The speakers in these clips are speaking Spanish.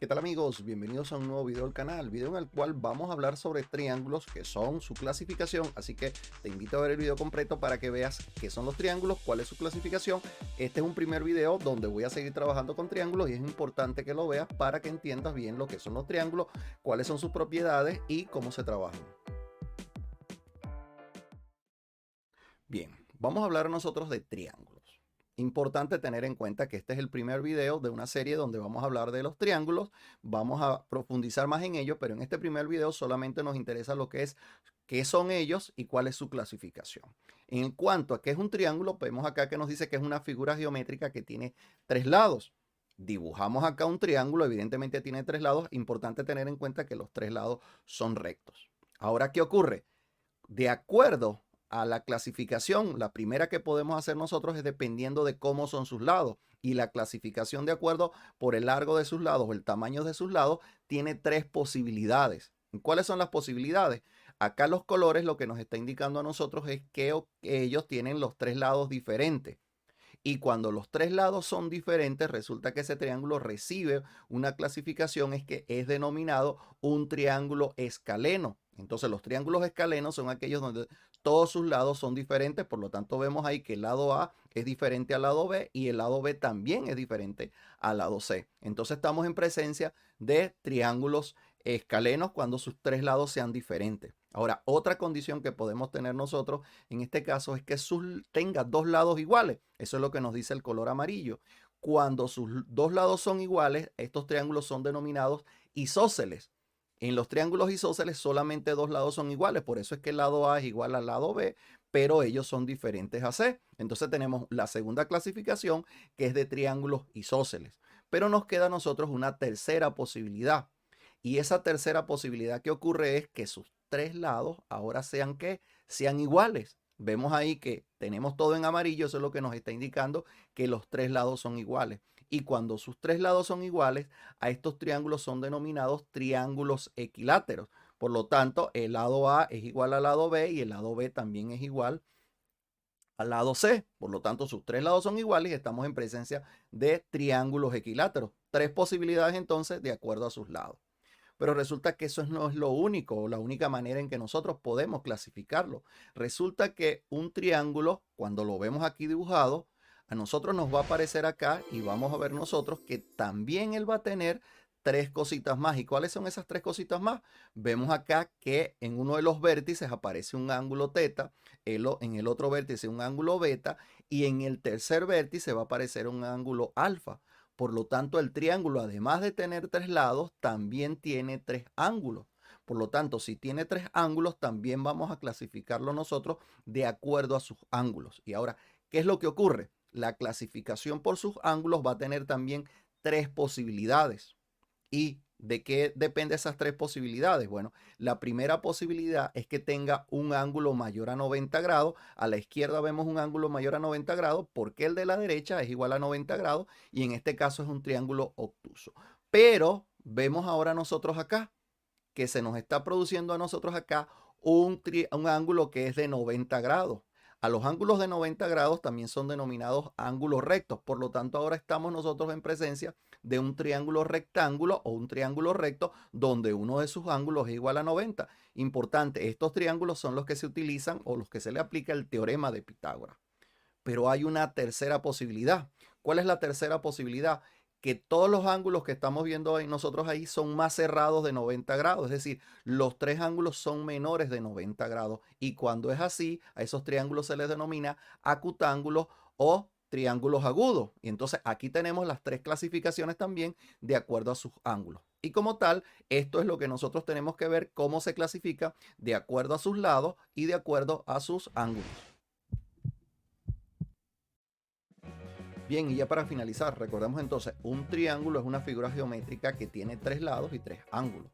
¿Qué tal amigos? Bienvenidos a un nuevo video del canal, video en el cual vamos a hablar sobre triángulos, que son su clasificación, así que te invito a ver el video completo para que veas qué son los triángulos, cuál es su clasificación. Este es un primer video donde voy a seguir trabajando con triángulos y es importante que lo veas para que entiendas bien lo que son los triángulos, cuáles son sus propiedades y cómo se trabajan. Bien, vamos a hablar nosotros de triángulos. Importante tener en cuenta que este es el primer video de una serie donde vamos a hablar de los triángulos, vamos a profundizar más en ello, pero en este primer video solamente nos interesa lo que es qué son ellos y cuál es su clasificación. En cuanto a qué es un triángulo, vemos acá que nos dice que es una figura geométrica que tiene tres lados. Dibujamos acá un triángulo, evidentemente tiene tres lados, importante tener en cuenta que los tres lados son rectos. Ahora, ¿qué ocurre? De acuerdo a la clasificación, la primera que podemos hacer nosotros es dependiendo de cómo son sus lados. Y la clasificación de acuerdo por el largo de sus lados o el tamaño de sus lados tiene tres posibilidades. ¿Cuáles son las posibilidades? Acá los colores lo que nos está indicando a nosotros es que ellos tienen los tres lados diferentes. Y cuando los tres lados son diferentes, resulta que ese triángulo recibe una clasificación es que es denominado un triángulo escaleno. Entonces los triángulos escalenos son aquellos donde todos sus lados son diferentes, por lo tanto vemos ahí que el lado A es diferente al lado B y el lado B también es diferente al lado C. Entonces estamos en presencia de triángulos escalenos cuando sus tres lados sean diferentes. Ahora, otra condición que podemos tener nosotros en este caso es que tenga dos lados iguales. Eso es lo que nos dice el color amarillo. Cuando sus dos lados son iguales, estos triángulos son denominados isósceles. En los triángulos isósceles solamente dos lados son iguales, por eso es que el lado A es igual al lado B, pero ellos son diferentes a C. Entonces tenemos la segunda clasificación que es de triángulos isósceles. Pero nos queda a nosotros una tercera posibilidad. Y esa tercera posibilidad que ocurre es que sus tres lados ahora sean ¿qué? Sean iguales. Vemos ahí que tenemos todo en amarillo, eso es lo que nos está indicando que los tres lados son iguales. Y cuando sus tres lados son iguales, a estos triángulos son denominados triángulos equiláteros. Por lo tanto, el lado A es igual al lado B y el lado B también es igual al lado C. Por lo tanto, sus tres lados son iguales y estamos en presencia de triángulos equiláteros. Tres posibilidades entonces de acuerdo a sus lados. Pero resulta que eso no es lo único o la única manera en que nosotros podemos clasificarlo. Resulta que un triángulo, cuando lo vemos aquí dibujado, a nosotros nos va a aparecer acá y vamos a ver nosotros que también él va a tener tres cositas más. ¿Y cuáles son esas tres cositas más? Vemos acá que en uno de los vértices aparece un ángulo teta, en el otro vértice un ángulo beta y en el tercer vértice va a aparecer un ángulo alfa. Por lo tanto, el triángulo, además de tener tres lados, también tiene tres ángulos. Por lo tanto, si tiene tres ángulos, también vamos a clasificarlo nosotros de acuerdo a sus ángulos. Y ahora, ¿qué es lo que ocurre? La clasificación por sus ángulos va a tener también tres posibilidades. ¿Y de qué depende esas tres posibilidades? Bueno, la primera posibilidad es que tenga un ángulo mayor a 90 grados. A la izquierda vemos un ángulo mayor a 90 grados porque el de la derecha es igual a 90 grados y en este caso es un triángulo obtuso. Pero vemos ahora nosotros acá que se nos está produciendo a nosotros acá un ángulo que es de 90 grados. A los ángulos de 90 grados también son denominados ángulos rectos. Por lo tanto, ahora estamos nosotros en presencia de un triángulo rectángulo o un triángulo recto donde uno de sus ángulos es igual a 90. Importante, estos triángulos son los que se utilizan o los que se le aplica el teorema de Pitágoras. Pero hay una tercera posibilidad. ¿Cuál es la tercera posibilidad? Que todos los ángulos que estamos viendo hoy nosotros ahí son más cerrados de 90 grados, es decir, los tres ángulos son menores de 90 grados y cuando es así, a esos triángulos se les denomina acutángulos o triángulos agudos. Y entonces aquí tenemos las tres clasificaciones también de acuerdo a sus ángulos. Y como tal, esto es lo que nosotros tenemos que ver cómo se clasifica de acuerdo a sus lados y de acuerdo a sus ángulos. Bien, y ya para finalizar, recordemos entonces, un triángulo es una figura geométrica que tiene tres lados y tres ángulos.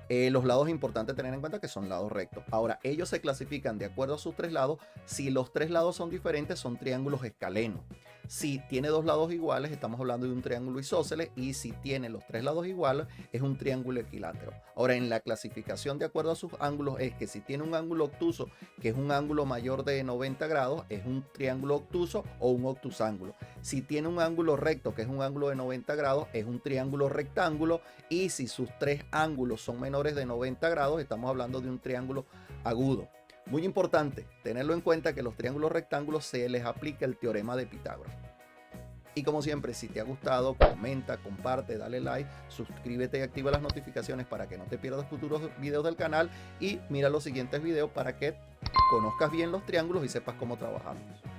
Los lados es importante tener en cuenta que son lados rectos. Ahora, ellos se clasifican de acuerdo a sus tres lados. Si los tres lados son diferentes, son triángulos escalenos. Si tiene dos lados iguales, estamos hablando de un triángulo isósceles, y si tiene los tres lados iguales, es un triángulo equilátero. Ahora, en la clasificación de acuerdo a sus ángulos es que si tiene un ángulo obtuso, que es un ángulo mayor de 90 grados, es un triángulo obtuso o un obtusángulo. Si tiene un ángulo recto, que es un ángulo de 90 grados, es un triángulo rectángulo, y si sus tres ángulos son menores de 90 grados, estamos hablando de un triángulo agudo. Muy importante tenerlo en cuenta que los triángulos rectángulos se les aplica el teorema de Pitágoras. Y como siempre, si te ha gustado, comenta, comparte, dale like, suscríbete y activa las notificaciones para que no te pierdas futuros videos del canal, y mira los siguientes videos para que conozcas bien los triángulos y sepas cómo trabajarlos.